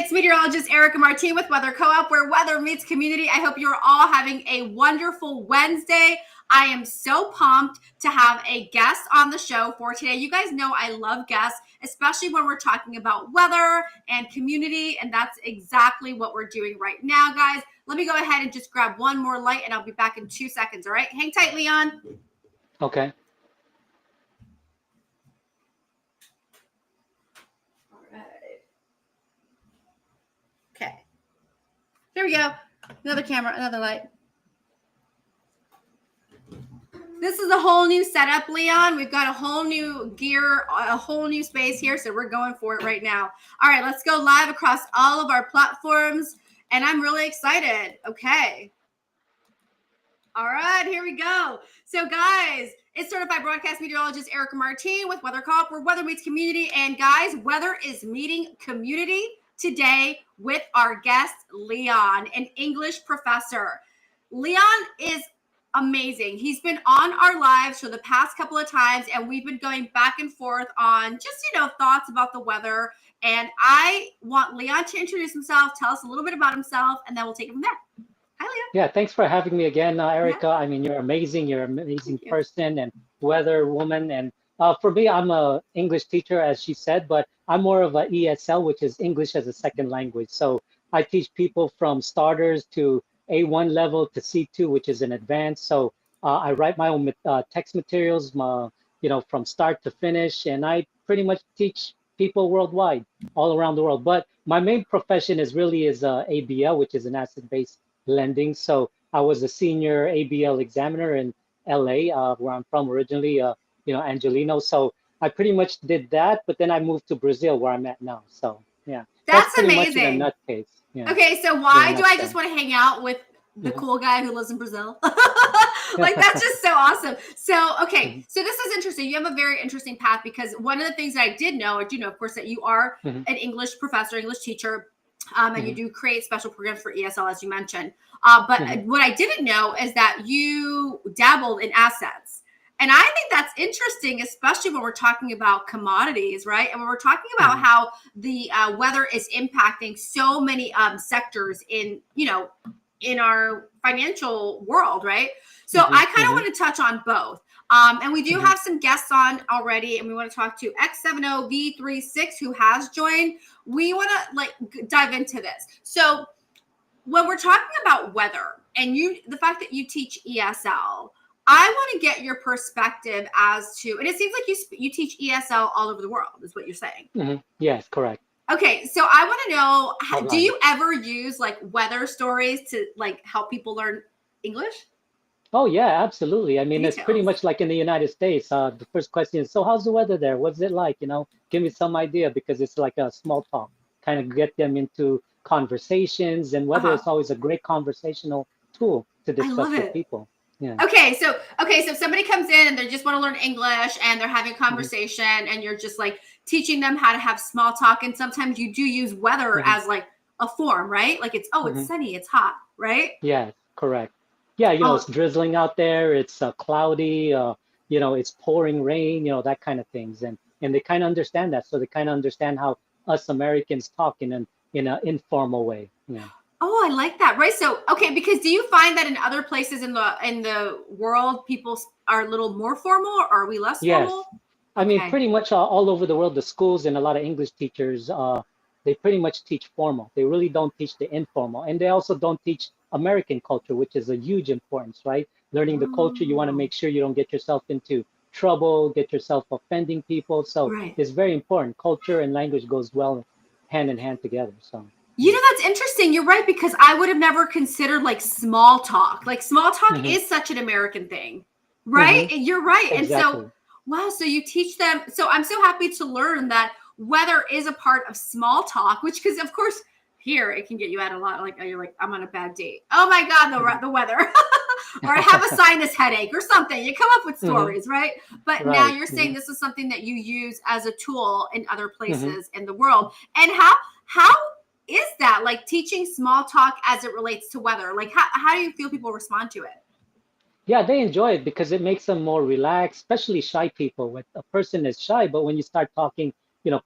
it's meteorologist Erica Martin with Weather Co-op, where weather meets community. I hope you're all having a wonderful Wednesday. I am so pumped to have a guest on the show for today. You guys know I love guests, especially when we're talking about weather and community, and that's exactly what we're doing right now, guys. Let me go ahead and just grab one more light, and I'll be back in 2 seconds, all right? Hang tight, Leon. Okay. Okay. Here we go. Another camera, another light. This is a whole new setup, Leon. We've got a whole new gear, a whole new space here, so we're going for it right now. All right, let's go live across all of our platforms, and I'm really excited. Okay. All right, here we go. So, guys, it's certified broadcast meteorologist Erica Martin with Weather Co-op, where weather meets community. And, guys, weather is meeting community today with our guest, Leon, an English professor. Leon is amazing. He's been on our lives for the past couple of times, and we've been going back and forth on just, thoughts about the weather. And I want Leon to introduce himself, tell us a little bit about himself, and then we'll take it from there. Hi, Leon. Yeah, thanks for having me again, Erica. Yeah. I mean, you're amazing. You're an amazing person and weather woman. And for me, I'm an English teacher, as she said, but I'm more of an ESL, which is English as a second language. So I teach people from starters to A1 level to C2, which is an advanced. So I write my own text materials, from start to finish, and I pretty much teach people worldwide, all around the world. But my main profession is ABL, which is an asset-based lending. So I was a senior ABL examiner in LA, where I'm from originally, Angelino. So I pretty much did that, but then I moved to Brazil, where I'm at now. So yeah, that's pretty amazing. Much in a nutcase. Yeah. Okay, so why do I just want to hang out with the cool guy who lives in Brazil? Like, that's just so awesome. So, okay, so this is interesting. You have a very interesting path, because one of the things that I did know, of course, that you are an English professor, English teacher, and you do create special programs for ESL, as you mentioned. But what I didn't know is that you dabbled in assets. And I think that's interesting, especially when we're talking about commodities, right? And when we're talking about how the weather is impacting so many sectors in our financial world, right? So I kind of want to touch on both. And we do have some guests on already, and we want to talk to X70V36, who has joined. We want to dive into this. So when we're talking about weather and the fact that you teach ESL, I want to get your perspective as to, and it seems like you teach ESL all over the world, is what you're saying. Yes, correct. Okay, so I want to know, do you ever use weather stories to help people learn English? Oh yeah, absolutely. I mean, it's pretty much like in the United States. The first question is, so how's the weather there? What's it like? Give me some idea, because it's like a small talk, kind of get them into conversations, and weather is always a great conversational tool to discuss with people. Yeah. Okay, so somebody comes in and they just want to learn English, and they're having a conversation, and you're just teaching them how to have small talk. And sometimes you do use weather as a form, right? It's sunny, it's hot, right? Yeah, correct. Yeah, it's drizzling out there, it's cloudy, it's pouring rain, that kind of things. And they kind of understand that. So they kind of understand how us Americans talk in an informal way. Yeah. Oh, I like that. Right. So, okay, because do you find that in other places in the world, people are a little more formal, or are we less formal? Yes. I mean, pretty much all over the world, the schools and a lot of English teachers, they pretty much teach formal. They really don't teach the informal. And they also don't teach American culture, which is a huge importance, right? Learning the culture, you want to make sure you don't get yourself into trouble, get yourself offending people. So it's very important. Culture and language goes well hand in hand together. So. That's interesting. You're right, because I would have never considered small talk. Small talk is such an American thing, right? You're right. Exactly. And so, wow, so you teach them. So I'm so happy to learn that weather is a part of small talk, which, because of course here it can get you out a lot. You're I'm on a bad date. Oh my God, the weather. Or I have a sinus headache or something. You come up with stories, right? But now you're saying this is something that you use as a tool in other places in the world. And how is that teaching small talk as it relates to weather? How do you feel people respond to it? Yeah, they enjoy it because it makes them more relaxed, especially shy people. When a person is shy, but when you start talking,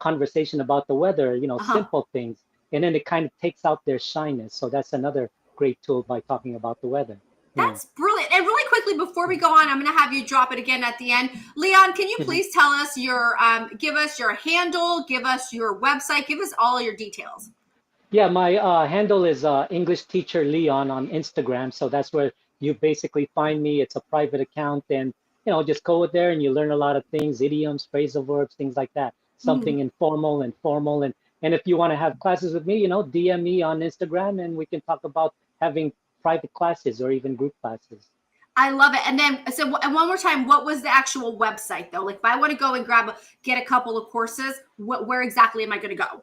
conversation about the weather, simple things, and then it kind of takes out their shyness. So that's another great tool by talking about the weather. Yeah. That's brilliant. And really quickly before we go on, I'm going to have you drop it again at the end. Leon, can you please tell us give us your handle, give us your website, give us all your details. Yeah, my handle is English Teacher Leon on Instagram. So that's where you basically find me. It's a private account, and just go there and you learn a lot of things, idioms, phrasal verbs, things like that. Something informal and formal, and if you want to have classes with me, DM me on Instagram, and we can talk about having private classes or even group classes. I love it. And then, so and one more time, what was the actual website though? Like if I want to go and get a couple of courses, where exactly am I going to go?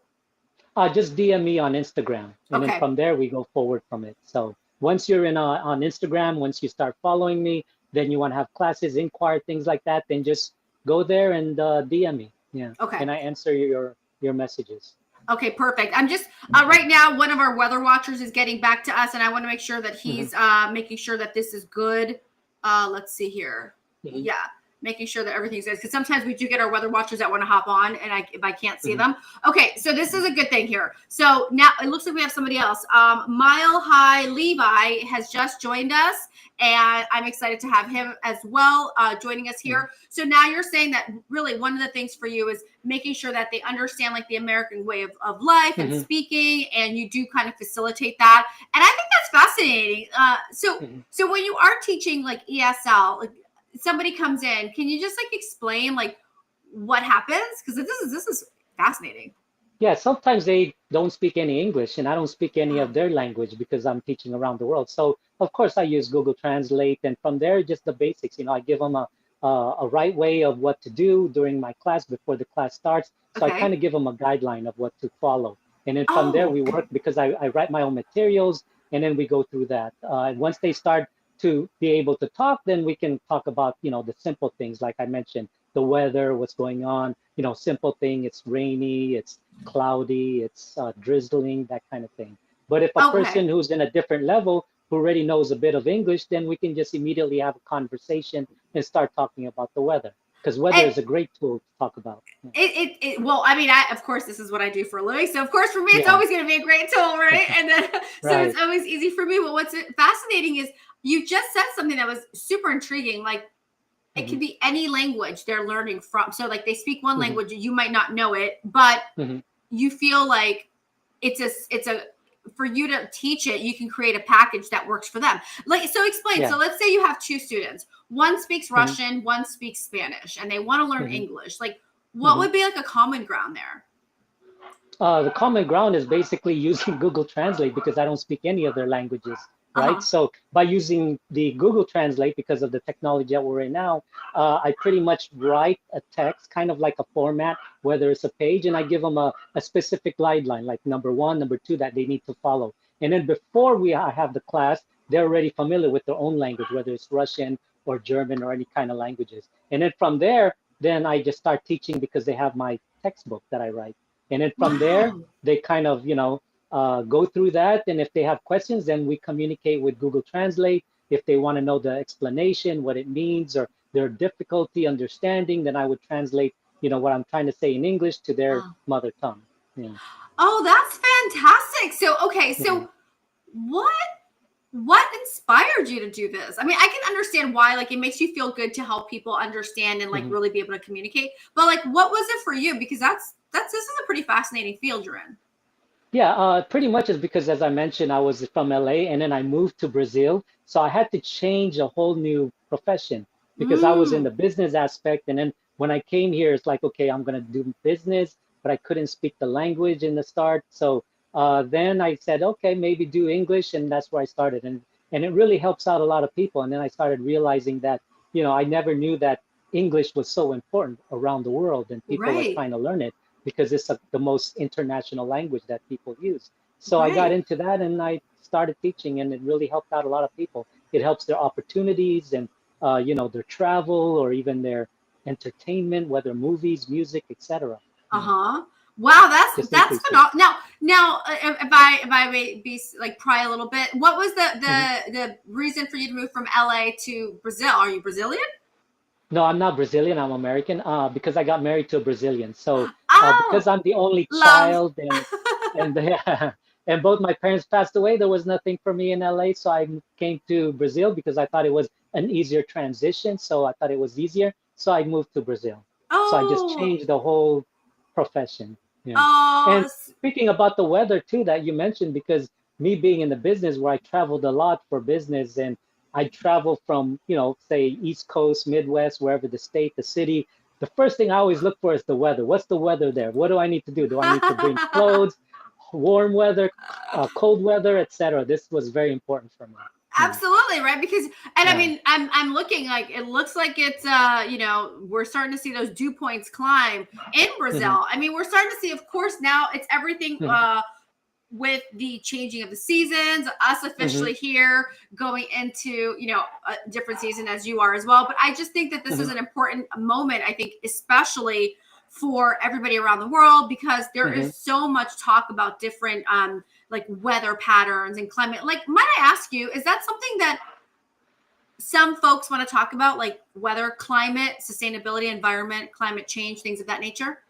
Just DM me on Instagram, and then from there we go forward from it. So once you're on Instagram, once you start following me, then you want to have classes, inquire, things like that, then just go there and DM me. Yeah. Okay. And I answer your messages. Okay, perfect. I'm just right now, one of our weather watchers is getting back to us, and I want to make sure that he's making sure that this is good. Let's see here. Yeah, making sure that everything's good, because sometimes we do get our weather watchers that want to hop on, and if I can't see them. Okay, so this is a good thing here. So now it looks like we have somebody else. Mile High Levi has just joined us, and I'm excited to have him as well joining us here. So now you're saying that really one of the things for you is making sure that they understand like the American way of life and speaking, and you do kind of facilitate that. And I think that's fascinating. So when you are teaching like ESL, like somebody comes in, can you just like explain like what happens? Because this is fascinating. Yeah, sometimes they don't speak any English, and I don't speak any of their language because I'm teaching around the world. So of course I use Google Translate, and from there just the basics. I give them a right way of what to do during my class before the class starts. So I kind of give them a guideline of what to follow, and then from there we work, because I write my own materials, and then we go through that. And once they start to be able to talk, then we can talk about the simple things like I mentioned, the weather, what's going on. Simple thing. It's rainy, it's cloudy, it's drizzling, that kind of thing. But if a person who's in a different level who already knows a bit of English, then we can just immediately have a conversation and start talking about the weather, because weather is a great tool to talk about. Well, I mean, of course, this is what I do for a living. So of course, for me, it's always going to be a great tool, right? And then, so it's always easy for me. But what's fascinating is you just said something that was super intriguing. Like it can be any language they're learning from. So like they speak one language, you might not know it, but you feel like it's a for you to teach it, you can create a package that works for them. Like, so explain. So let's say you have two students. One speaks Russian, one speaks Spanish, and they want to learn English. Like, what would be like a common ground there? The common ground is basically using Google Translate, because I don't speak any of their languages, right? So by using the Google Translate, because of the technology that we're in now, I pretty much write a text, kind of like a format, whether it's a page, and I give them a specific guideline, like number 1, number 2, that they need to follow. And then before I have the class, they're already familiar with their own language, whether it's Russian or German or any kind of languages. And then from there, then I just start teaching, because they have my textbook that I write. And then from there, they kind of, go through that. And if they have questions, then we communicate with Google Translate. If they want to know the explanation, what it means, or their difficulty understanding, then I would translate, what I'm trying to say in English to their mother tongue. Yeah. Oh, that's fantastic. So, okay. So what inspired you to do this? I mean, I can understand why, like, it makes you feel good to help people understand and like really be able to communicate. But like, what was it for you? Because this is a pretty fascinating field you're in. Yeah, pretty much is because, as I mentioned, I was from LA, and then I moved to Brazil. So I had to change a whole new profession, because I was in the business aspect. And then when I came here, it's like, okay, I'm going to do business, but I couldn't speak the language in the start. So then I said, okay, maybe do English. And that's where I started. And it really helps out a lot of people. And then I started realizing that, I never knew that English was so important around the world, and people are trying to learn it, because it's the most international language that people use. So I got into that, and I started teaching, and it really helped out a lot of people. It helps their opportunities, and their travel, or even their entertainment, whether movies, music, etc. Wow, that's phenomenal. Now, if I may be like pry a little bit, what was the reason for you to move from LA to Brazil? Are you Brazilian? No, I'm not Brazilian. I'm American, because I got married to a Brazilian. So because I'm the only child, and and yeah, and both my parents passed away. There was nothing for me in LA, so I came to Brazil because I thought it was an easier transition. So I thought it was easier. So I moved to Brazil. So I just Oh, changed the whole profession. Yeah. oh, And speaking about the weather too, that you mentioned, because me being in the business where I traveled a lot for business, and I travel from, say East Coast, Midwest, wherever the state, the city. The first thing I always look for is the weather. What's the weather there? What do I need to do? Do I need to bring clothes, warm weather, cold weather, etc.? This was very important for me. Yeah. absolutely, right? Because, and I Yeah. mean, I'm looking like it looks like it's we're starting to see those dew points climb in Hmm. Brazil. I mean, we're starting to see, of course, now it's everything Hmm. with the changing of the seasons, us Hmm. officially here going into a different season as you are as well. But I just think that this is Hmm. an important moment. I think especially for everybody around the world, because there Hmm. is so much talk about different like weather patterns and climate. Like, might I ask you, is that something that some folks want to talk about, like weather, climate, sustainability, environment, climate change, things of that nature?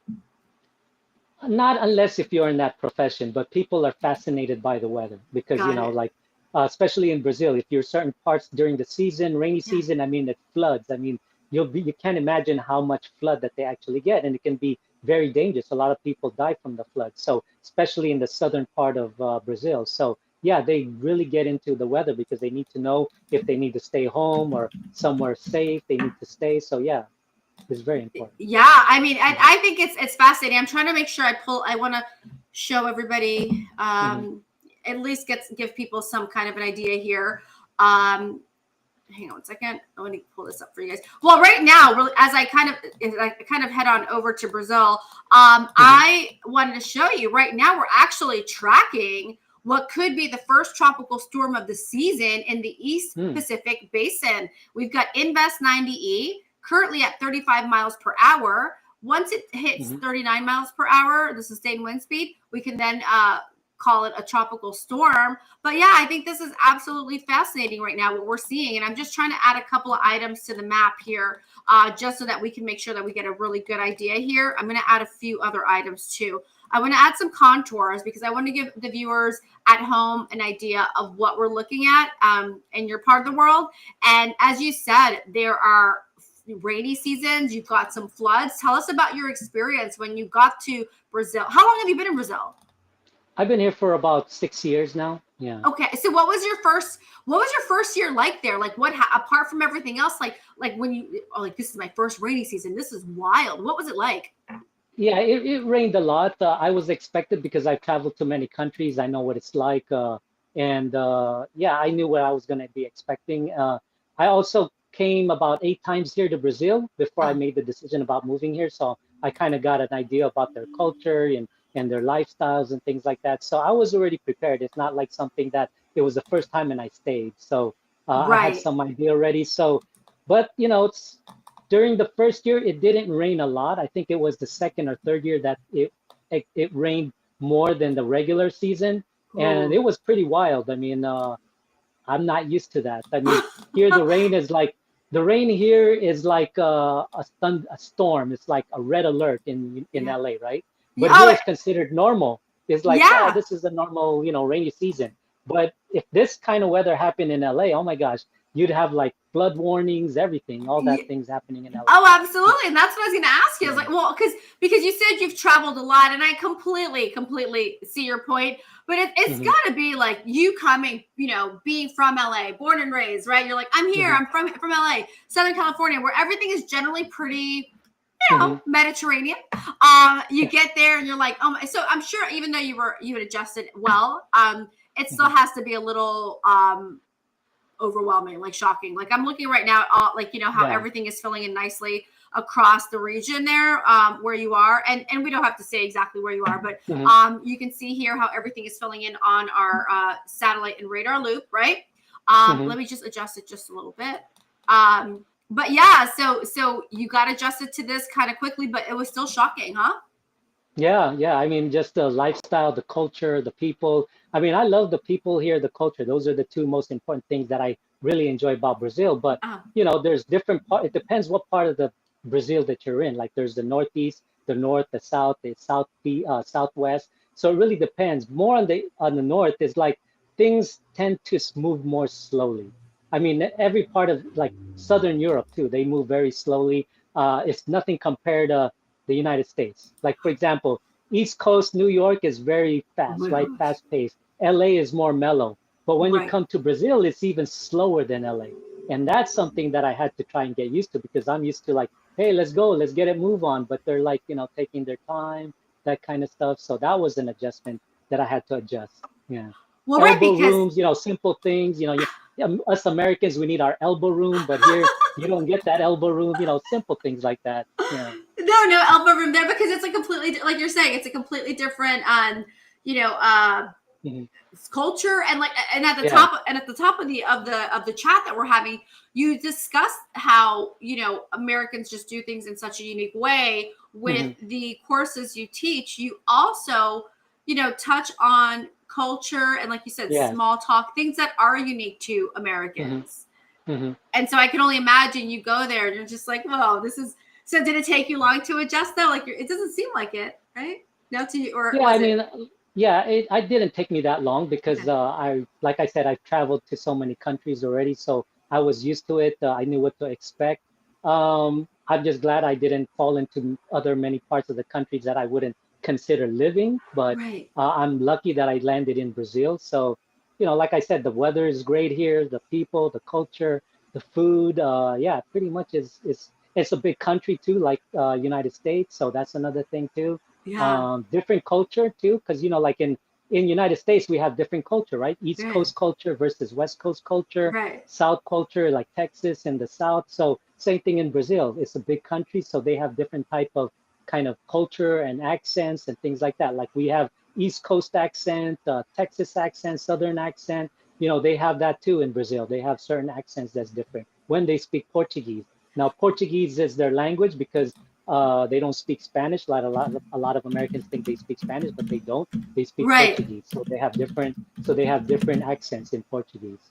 Not unless if you're in that profession, but people are fascinated by the weather because, Got it. like, especially in Brazil, if you're certain parts during the season, rainy Yeah. season, I mean, it floods. I mean, you can't imagine how much flood that they actually get, and it can be very dangerous. A lot of people die from the flood. So, especially in the southern part of Brazil. So, yeah, they really get into the weather because they need to know if they need to stay home or somewhere safe, they need to stay. So, yeah, it's very important. Yeah, I mean, I think it's fascinating. I'm trying to make sure I want to show everybody, Hmm. at least give people some kind of an idea here. Um, Hang on 1 second. Let me pull this up for you guys. Well, right now, really, as I kind of head on over to Brazil, Hmm. I wanted to show you right now we're actually tracking what could be the first tropical storm of the season in the East Hmm. Pacific Basin. We've got Invest 90E currently at 35 miles per hour. Once it hits Hmm. 39 miles per hour, the sustained wind speed, we can then call it a tropical storm. But yeah, I think this is absolutely fascinating right now, what we're seeing. And I'm just trying to add a couple of items to the map here, just so that we can make sure that we get a really good idea here. I'm going to add a few other items too. I want to add some contours because I want to give the viewers at home an idea of what we're looking at in your part of the world. And as you said, there are rainy seasons, you've got some floods. Tell us about your experience when you got to Brazil. How long have you been in Brazil? I've been here for about 6 years now. Yeah. Okay, so what was your first year like there? Like apart from everything else, like when you like this is my first rainy season. This is wild. What was it like? Yeah, it rained a lot. I was expected because I've traveled to many countries. I know what it's like. And yeah, I knew what I was going to be expecting. I also came about 8 times here to Brazil before I Oh, made the decision about moving here. So I kind of got an idea about their culture and their lifestyles and things like that. So I was already prepared. It's not like something that it was the first time and I stayed. So I had right. some idea already. So, but it's during the first year, it didn't rain a lot. I think it was the second or third year that it rained more than the regular season, and it Ooh. was pretty wild. I mean, I'm not used to that. I mean, here the rain here is like a storm. It's like a red alert in Yeah. LA, right? Yeah. But here Oh, it's considered normal. It's like, yeah, yeah. this is a normal, rainy season. But if this kind of weather happened in LA, oh my gosh, you'd have like flood warnings, everything, all that things happening in LA. Oh, absolutely. And that's what I was going to ask you. I was Yeah. like, well, because you said you've traveled a lot, and I completely see your point. But it's Hmm. got to be like you coming, being from LA, born and raised, right? You're like, I'm here. Hmm. I'm from LA, Southern California, where everything is generally pretty, Hmm. Mediterranean. You get there and you're like, oh my. So I'm sure even though you had adjusted well, it still Hmm. has to be a little overwhelming, like shocking. Like I'm looking right now, like how Yeah. everything is filling in nicely across the region there, where you are, and we don't have to say exactly where you are, but Hmm. you can see here how everything is filling in on our satellite and radar loop, right? Hmm. Let me just adjust it just a little bit. But yeah, so you got adjusted to this kind of quickly, but it was still shocking, huh? Yeah, yeah. I mean, just the lifestyle, the culture, the people. I mean, I love the people here, the culture. Those are the two most important things that I really enjoy about Brazil. But, Uh, there's different part. It depends what part of the Brazil that you're in. Like there's the northeast, the north, the south, southwest. So it really depends. More on the north is like things tend to move more slowly. I mean, every part of like Southern Europe too, they move very slowly. It's nothing compared to the United States. Like for example, East Coast New York is very Oh fast, my right? gosh. Fast paced. LA is more mellow. But when you Right. come to Brazil, it's even slower than LA. And that's something that I had to try and get used to because I'm used to like, hey, let's go, let's get it move on. But they're like, taking their time, that kind of stuff. So that was an adjustment that I had to adjust. Yeah. Well, right, Elbow because rooms, simple things, us Americans, we need our elbow room, but here you don't get that elbow room, simple things like that. Yeah. no elbow room there because it's a completely like you're saying, it's a completely different you know, Hmm. culture and like Yeah. at the top of the chat that we're having, you discussed how Americans just do things in such a unique way with Hmm. the courses you teach. You also touch on culture and, like you said, Yes. small talk, things that are unique to Hmm. Americans. Hmm. And so I can only imagine you go there and you're just like, whoa, this is so. Did it take you long to adjust though? Like it doesn't seem like it, right? No, to you, or Yeah, I was it? mean, yeah, I didn't take me that long because Okay. like I said, I've traveled to so many countries already, so I was used to it. I knew what to expect. I'm just glad I didn't fall into other many parts of the countries that I wouldn't consider living, but Right. I'm lucky that I landed in Brazil. So, like I said, the weather is great here, the people, the culture, the food. Yeah, pretty much is it's a big country too, like United States, so that's another thing too. Yeah. Different culture too, because like in United States we have different culture, right? East Right. Coast culture versus West Coast culture, Right. South culture like Texas and the South. So same thing in Brazil. It's a big country, so they have different type of kind of culture and accents and things like that. Like we have East Coast accent, Texas accent, Southern accent. They have that too in Brazil. They have certain accents that's different when they speak Portuguese. Now, Portuguese is their language because they don't speak Spanish. A lot of Americans think they speak Spanish, but they don't. They speak Right. Portuguese, so they have different accents in Portuguese.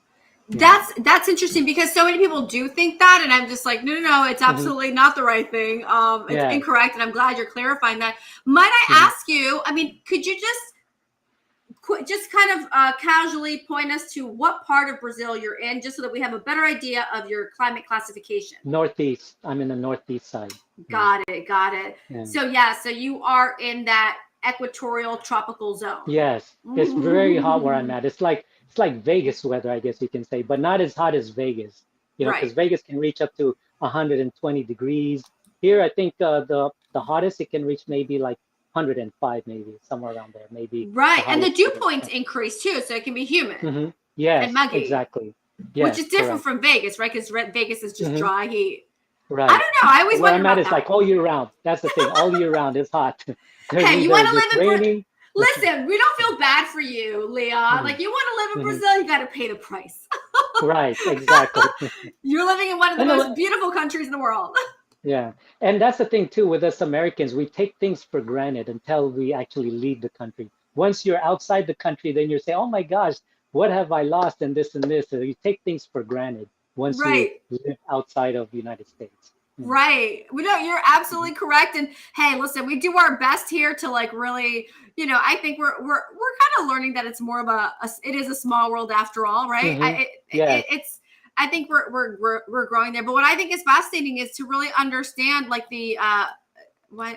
Yeah. That's interesting because so many people do think that, and I'm just like, no, it's Hmm. absolutely not the right thing. It's Yeah. incorrect, and I'm glad you're clarifying that. Might I Hmm. ask you? I mean, could you just kind of casually point us to what part of Brazil you're in, just so that we have a better idea of your climate classification? Northeast. I'm in the northeast side. Yeah. Got it. Got it. Yeah. So yeah, so you are in that equatorial tropical zone. Yes, it's very hot where I'm at. It's like Vegas weather, I guess you can say, but not as hot as Vegas. Right. Because Vegas can reach up to 120 degrees. Here, I think the hottest it can reach maybe like 105, maybe somewhere around there. Maybe the Right. And the highest dew here. points increase too, so it can be humid Hmm. and Yes, muggy, exactly. which Yes, is different correct. from Vegas, right? Because Vegas is just Hmm. dry heat. I Right. don't know. I always Where wondered I'm at about is that. like all year round. That's the thing. All year round is hot. There's Hey, you either want to it's live in raining. Listen, we don't feel bad for you, Leon. Hmm. Like, you want to live in Hmm. Brazil, you got to pay the price. Right, exactly. You're living in one of the And most beautiful countries in the world. yeah, and that's the thing too with us Americans, we take things for granted until we actually leave the country. Once you're outside the country, then you say, "Oh my gosh, what have I lost?" and this and this. So you take things for granted once you Right. live outside of the United States. Yeah. Right. We know you're Mhm. absolutely correct. And hey, listen, we do our best here to like really, I think we're kind of learning that it's more of it is a small world after all, right? Mhm. Yes. It's I think we're growing there. But what I think is fascinating is to really understand like the why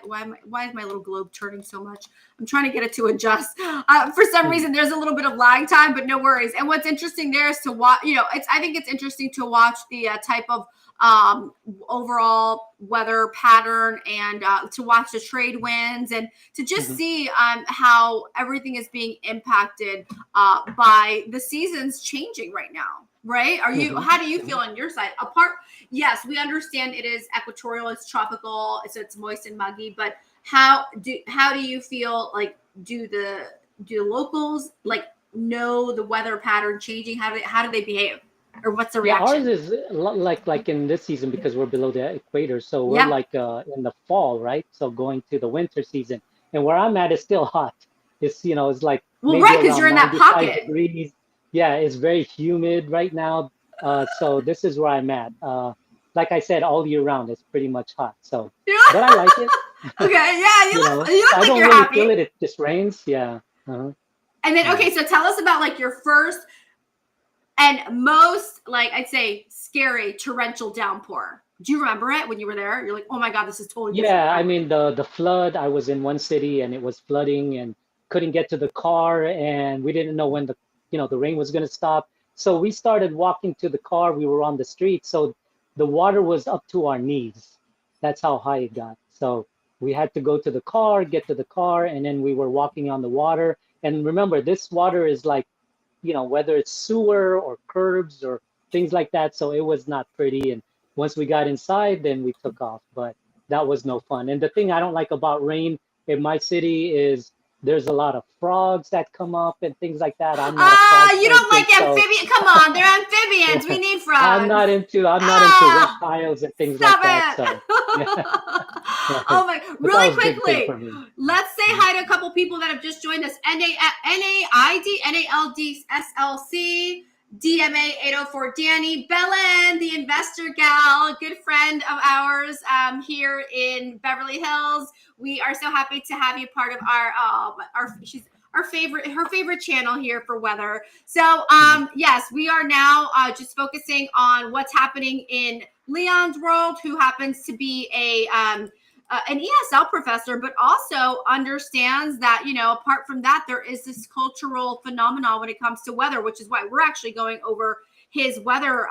is my little globe turning so much? I'm trying to get it to adjust. For some Mhm. reason, there's a little bit of lag time, but no worries. And what's interesting there is to watch. I think it's interesting to watch the type of um, overall weather pattern and to watch the trade winds and to just Mhm. see how everything is being impacted by the seasons changing right now. Right? Mhm. How do you feel Mhm. on your side? Apart, yes, we understand it is equatorial, it's tropical, so it's moist and muggy, but how do you feel like do the locals like know the weather pattern changing? How do they behave? Or what's the Yeah, ours reaction? is like in this season because we're below the equator, so we're Yeah. like in the fall, right? So going to the winter season, and where I'm at is still hot. It's like Well, maybe right, because around you're in that 95 pocket. degrees. Yeah, it's very humid right now. So this is where I'm at. Like I said, all year round, it's pretty much hot. So, Yeah. but I like it. Okay, yeah, You know, you look I like don't you're really happy. feel it. It just rains. Yeah. Uh-huh. And then, Yeah. okay, so tell us about like your first and most, like I'd say, scary torrential downpour. Do you remember it when you were there? You're like, oh my God, this is totally different. Yeah, I mean the flood, I was in one city and it was flooding and couldn't get to the car and we didn't know when the rain was going to stop. So we started walking to the car. We were on the street, so the water was up to our knees. That's how high it got. So we had to go to the car, get to the car, and then we were walking on the water. And remember, this water is like, whether it's sewer or curbs or things like that. So it was not pretty. And once we got inside, then we took off. But that was no fun. And the thing I don't like about rain in my city is there's a lot of frogs that come up and things like that. I'm not a frog You don't person, like so amphibian? Come on, they're amphibians. We yeah, need I'm frogs. not into I'm not into Ah, reptiles and things like stop that. it. So yeah, right. Oh my, But that really was a big thing quickly, for me. let's say hi to a couple people that have just joined us. NAID, NALD, SLC, DMA 804 Danny, Belen, the investor gal, a good friend of ours here in Beverly Hills. We are so happy to have you part of she's her favorite channel here for weather. So yes, we are now just focusing on what's happening in Leon's world, who happens to be an ESL professor, but also understands that, apart from that, there is this cultural phenomenon when it comes to weather, which is why we're actually going over his weather,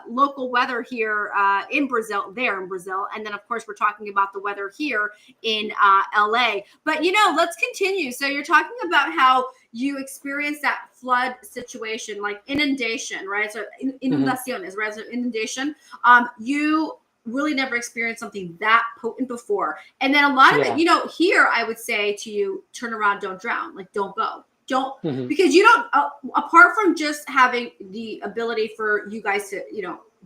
local weather here in Brazil, and then of course we're talking about the weather here in LA. But let's continue. So you're talking about how you experienced that flood situation, like inundation, right? So inundaciones, right? So inundation. You really never experienced something that potent before. And then a lot of Yeah. it, here I would say to you, turn around, don't drown, like don't go. Don't, Mhm. because you don't, apart from just having the ability for you guys to,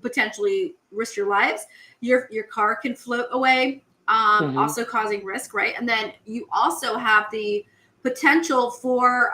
potentially risk your lives, your car can float away, Mhm. also causing risk, right? And then you also have the potential for,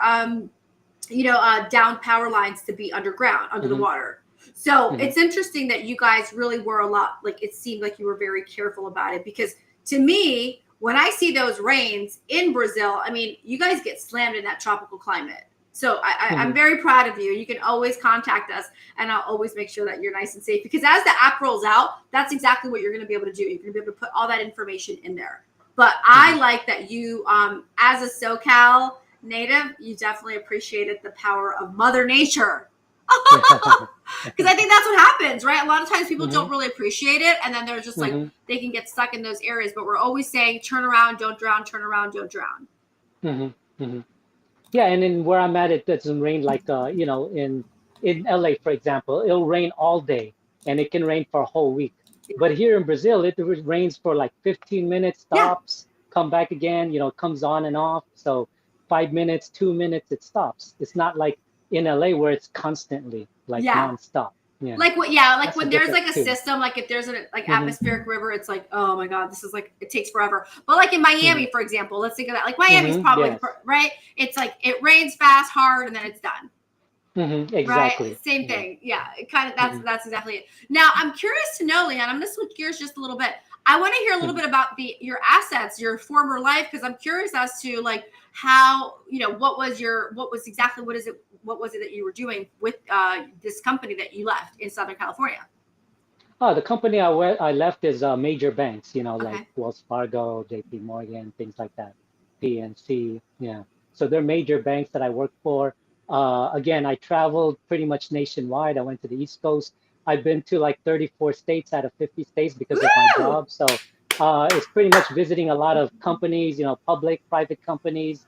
down power lines to be underground, under the Mhm. water. So Mhm. it's interesting that you guys really were a lot, like it seemed like you were very careful about it, because to me, when I see those rains in Brazil, I mean, you guys get slammed in that tropical climate. So I'm Mhm. very proud of you. You can always contact us and I'll always make sure that you're nice and safe, because as the app rolls out, that's exactly what you're going to be able to do. You're going to be able to put all that information in there. But I like that you, as a SoCal native, you definitely appreciated the power of Mother Nature. Because I think that's what happens, right? A lot of times people don't Mhm. really appreciate it, and then they're just like, Mhm. they can get stuck in those areas. But we're always saying, turn around, don't drown, turn around, don't drown. Mhm. Mhm. Yeah, and in where I'm at, it doesn't rain like in LA, for example, it'll rain all day and it can rain for a whole week. But here in Brazil, it rains for like 15 minutes, Yeah, stops, come back again, comes on and off. So 5 minutes, 2 minutes, it stops. It's not like in LA where it's constantly like yeah. nonstop. Yeah, Like what? Yeah, like that's the when there's difference like a too. system, like if there's a like Hmm. atmospheric river, it's like, oh my god, this is like, it takes forever. But like in Hmm. Miami, for example, let's think of that. Like Miami's probably Yes. right. It's like it rains fast, hard, and then it's done. Right, Exactly. same Yeah. thing. Yeah, it kind of Hmm. that's exactly it. Now I'm curious to know, Leon. I'm going to switch gears just a little bit. I want to hear a little Hmm. bit about your assets, your former life, because I'm curious as to like how, what was it that you were doing with this company that you left in Southern California? Oh, the company I left is major banks, like Okay. Wells Fargo, JP Morgan, things like that, PNC. Yeah. So they're major banks that I work for. Again, I traveled pretty much nationwide. I went to the East Coast. I've been to like 34 states out of 50 states because of my Woo! job. So it's pretty much visiting a lot of companies, public, private companies,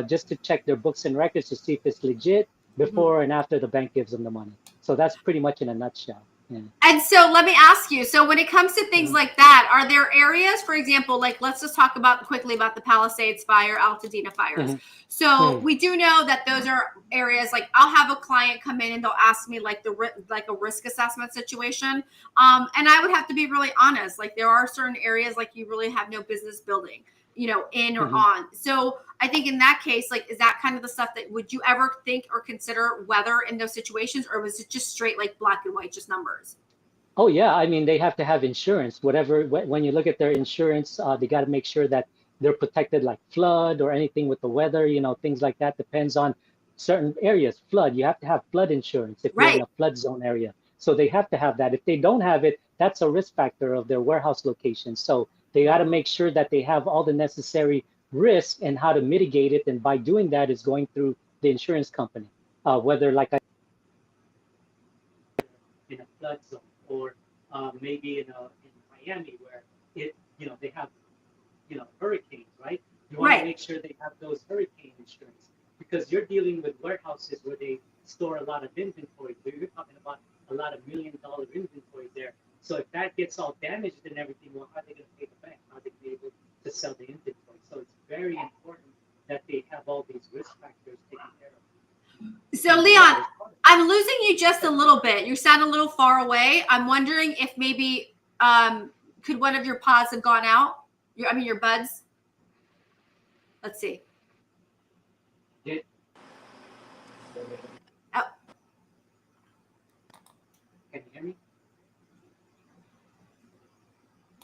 just to check their books and records to see if it's legit Mhm. before and after the bank gives them the money. So that's pretty much in a nutshell. Yeah. And so let me ask you, so when it comes to things Mhm. like that, are there areas, for example, like let's just talk about quickly about the Palisades fire, Altadena fires. Mhm. So Mhm. we do know that those are areas, like I'll have a client come in and they'll ask me like like a risk assessment situation. And I would have to be really honest, like there are certain areas like you really have no business building, in or Mhm. on. So I think in that case, like, is that kind of the stuff that would you ever think or consider weather in those situations, or was it just straight like black and white, just numbers? Oh yeah, I mean they have to have insurance. Whatever when you look at their insurance, they got to make sure that they're protected like flood or anything with the weather, things like that depends on certain areas. Flood, you have to have flood insurance if you're in Right. a flood zone area. So they have to have that. If they don't have it, that's a risk factor of their warehouse location. So they got to make sure that they have all the necessary risk and how to mitigate it. And by doing that is going through the insurance company, whether like in a flood zone or maybe in Miami where they have hurricanes, right? You want to Right. make sure they have those hurricane insurance because you're dealing with warehouses where they store a lot of inventory. You're talking about a lot of $1 million inventory there. So if that gets all damaged and everything, well, how are they going to pay the bank? How are they going to be able to sell the inventory? So it's very important that they have all these risk factors taken care of. So And Leon, yeah, I'm losing you just a little bit. You sound a little far away. I'm wondering if maybe could one of your pods have gone out? Your buds. Let's see. it, Oh, can you hear me?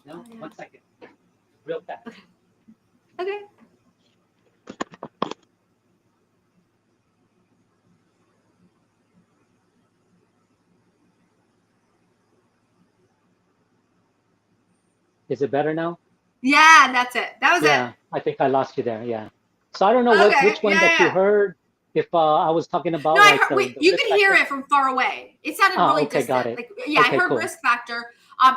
No? yeah. 1 second. Real fast. Okay. Is it better now? Yeah, that's it. That was Yeah, I think I lost you there. Yeah. So I don't know it. Okay. which one Yeah, that you yeah. heard. If I was talking No, about I like heard. the You risk could hear factor. it from far away. It sounded really Okay, got distant. it. Like, yeah, I Okay, heard cool. risk factor.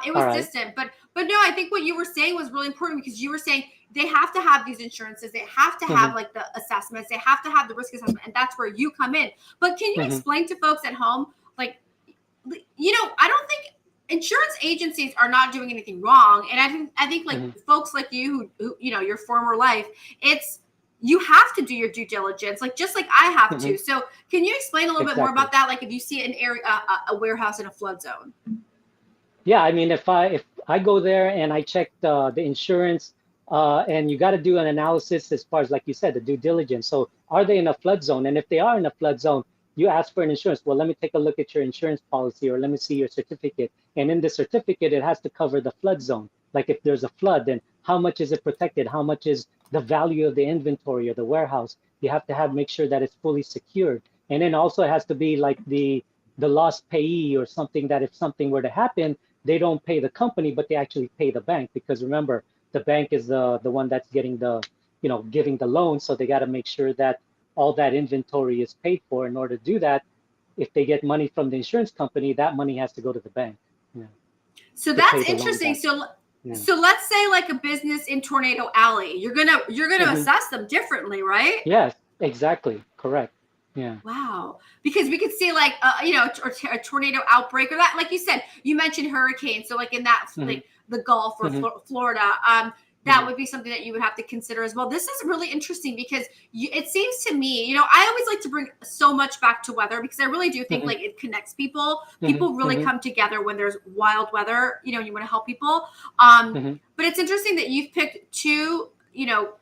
It was All right. distant, but no, I think what you were saying was really important because you were saying they have to have these insurances, they have to have like the assessments, they have to have the risk assessment, and that's where you come in. But can you explain to folks at home, like, I don't think insurance agencies are not doing anything wrong, and I think like folks like you who your former life, it's you have to do your due diligence, like just like I have to. So can you explain a little bit more Exactly. about that? Like if you see an area, a warehouse in a flood zone. Yeah, I mean, if I go there and I check the insurance, and you got to do an analysis as far as like you said, the due diligence. So are they in a flood zone? And if they are in a flood zone, you ask for an insurance. Well, let me take a look at your insurance policy, or let me see your certificate. And in the certificate, it has to cover the flood zone. Like if there's a flood, then how much is it protected? How much is the value of the inventory or the warehouse? You have to make sure that it's fully secured. And then also it has to be like the lost payee or something, that if something were to happen, they don't pay the company, but they actually pay the bank, because remember, the bank is the one that's getting giving the loan. So they got to make sure that all that inventory is paid for. In order to do that, if they get money from the insurance company, that money has to go to the bank. Yeah, So to pay that's the loan interesting. back. So Yeah. so let's say like a business in Tornado Alley, you're gonna assess them differently, right? Yes, exactly. Correct. Yeah. Wow. Because we could see like a tornado outbreak, or that, like you said, you mentioned hurricane. So like in that hmm like the Gulf or hmm Florida, that hmm would be something that you would have to consider as well. This is really interesting because it seems to me, I always like to bring so much back to weather because I really do think hmm like it connects people. hmm People really hmm come together when there's wild weather, you want to help people. hmm But it's interesting that you've picked two,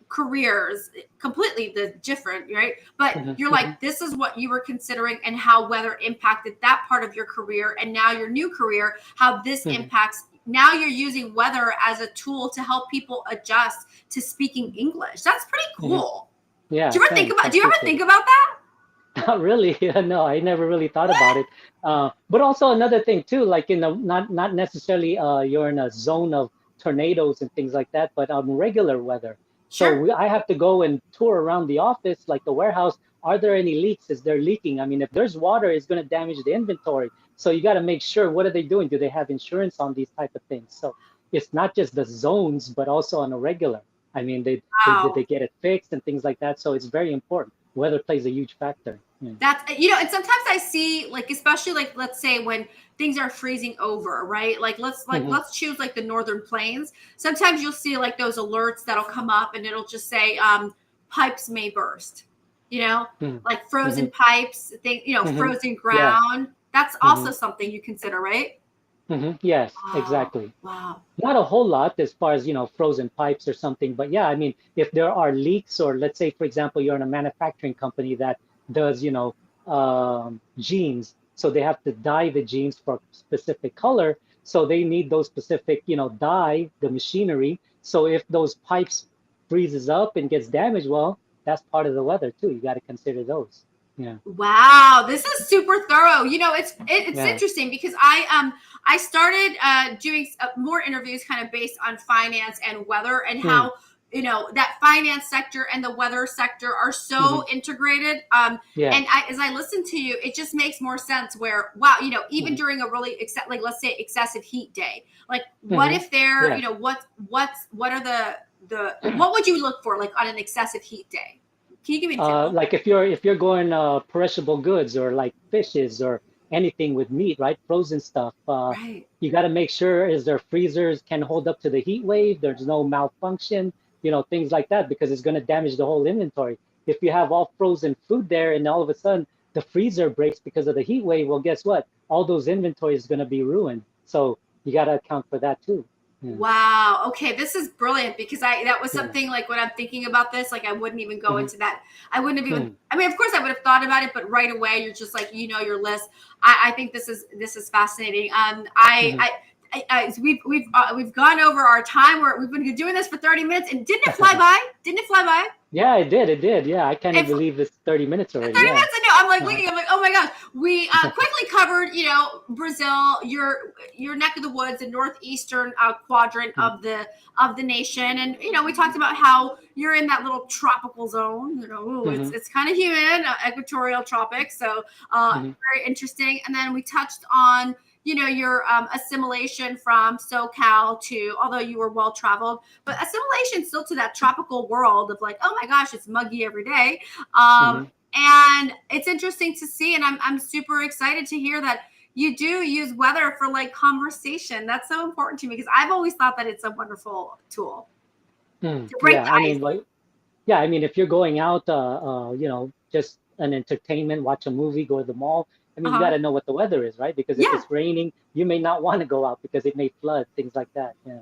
careers completely the different, right? But hmm you're hmm like, this is what you were considering and how weather impacted that part of your career, and now your new career, how this hmm impacts. Now you're using weather as a tool to help people adjust to speaking English. That's pretty hmm cool. Yeah. Do you ever think Thanks. about I do you ever appreciate think it. about that? Not really. No, I never really thought about it. But also another thing too, like in the not necessarily you're in a zone of tornadoes and things like that, but on regular weather. So Sure. I have to go and tour around the office, like the warehouse. Are there any leaks? Is there leaking? I mean, if there's water, it's going to damage the inventory. So you got to make sure, what are they doing? Do they have insurance on these type of things? So it's not just the zones, but also on a regular. I mean, did they Wow. get it fixed and things like that? So it's very important. Weather plays a huge factor. Yeah. That's and sometimes I see, like, especially like, let's say when things are freezing over, right? Like hmm let's choose like the northern plains. Sometimes you'll see like those alerts that'll come up and it'll just say pipes may burst, you know, hmm like hmm frozen pipes, hmm frozen Yes. ground. That's hmm also something you consider, right? Yes, Wow. exactly. Wow. Not a whole lot as far as, frozen pipes or something, but yeah, I mean, if there are leaks, or let's say, for example, you're in a manufacturing company that does, jeans, so they have to dye the jeans for a specific color. So they need those specific, dye, the machinery. So if those pipes freezes up and gets damaged, well, that's part of the weather too. You got to consider those. Yeah. Wow, this is super thorough. It's Yeah. interesting because I started doing more interviews kind of based on finance and weather and how that finance sector and the weather sector are so integrated. Yeah. And as I listen to you, it just makes more sense. Where wow, even during a really like let's say excessive heat day, like what if there, Yeah. what are what would you look for like on an excessive heat day? Can you give me an example? Like if you're going perishable goods or like fishes or anything with meat, right? Frozen stuff. Right. You got to make sure is their freezers can hold up to the heat wave. There's no malfunction, things like that, because it's going to damage the whole inventory. If you have all frozen food there and all of a sudden the freezer breaks because of the heat wave, well, guess what? All those inventory is going to be ruined. So you got to account for that too. Yeah. Wow. Okay, this is brilliant because that was something like when I'm thinking about this, like I wouldn't even go into that. I wouldn't have even. I mean, of course, I would have thought about it, but right away, you're just like your list. I think this is fascinating. We've gone over our time. We've been doing this for 30 minutes, and didn't it fly by? Didn't it fly by? Yeah, it did. It did. Yeah, I can't even believe it's 30 minutes already. 30 Yeah. minutes. I know. I'm like looking. I'm like, oh my gosh. We quickly covered, Brazil, your neck of the woods, the northeastern quadrant of the nation, and we talked about how you're in that little tropical zone. It's kind of humid, equatorial tropics. So very interesting. And then we touched on your assimilation from SoCal to, although you were well traveled, but assimilation still to that tropical world of like, oh my gosh, it's muggy every day. And it's interesting to see, and I'm super excited to hear that you do use weather for like conversation. That's so important to me because I've always thought that it's a wonderful tool to break the ice. I mean, if you're going out, just an entertainment, watch a movie, go to the mall. I mean, you got to know what the weather is, right? Because if it's raining, you may not want to go out because it may flood, things like that. Yeah.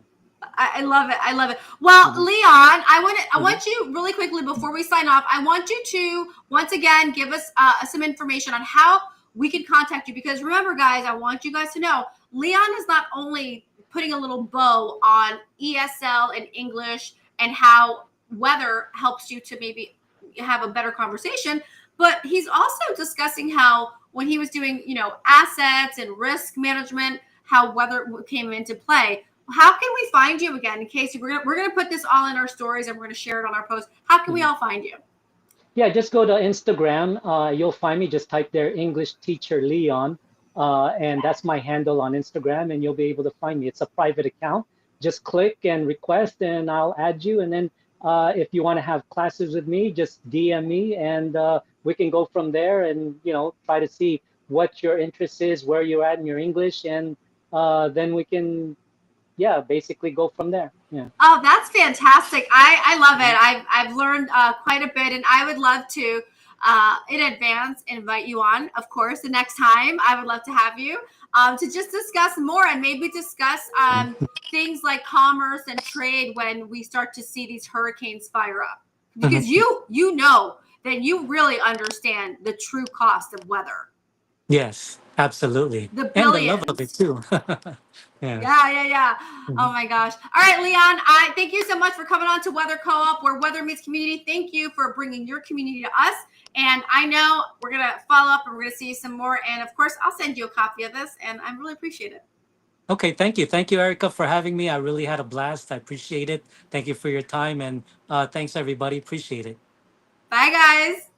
I love it. I love it. Well, Leon, I want you really quickly before we sign off. I want you to once again give us some information on how we can contact you. Because remember, guys, I want you guys to know Leon is not only putting a little bow on ESL and English and how weather helps you to maybe have a better conversation, but he's also discussing how when he was doing, assets and risk management, how weather came into play. How can we find you again? In case we're gonna put this all in our stories and we're gonna share it on our post. How can we all find you? Yeah, just go to Instagram. You'll find me. Just type there English teacher Leon, and that's my handle on Instagram, and you'll be able to find me. It's a private account. Just click and request, and I'll add you. And then if you want to have classes with me, just DM me, and we can go from there and try to see what your interest is, where you're at in your English, and then we can basically go from there. Yeah. Oh, that's fantastic. I love it. I've learned quite a bit, and I would love to in advance invite you on, of course, the next time. I would love to have you to just discuss more and maybe discuss things like commerce and trade when we start to see these hurricanes fire up. Because then you really understand the true cost of weather. Yes, absolutely. The And the billions. love of it too. Yeah. Yeah. Oh my gosh. All right, Leon, I thank you so much for coming on to Weather Co-op, where weather meets community. Thank you for bringing your community to us. And I know we're going to follow up and we're going to see you some more. And of course, I'll send you a copy of this, and I really appreciate it. Okay, thank you. Thank you, Erica, for having me. I really had a blast. I appreciate it. Thank you for your time. And thanks, everybody. Appreciate it. Bye, guys.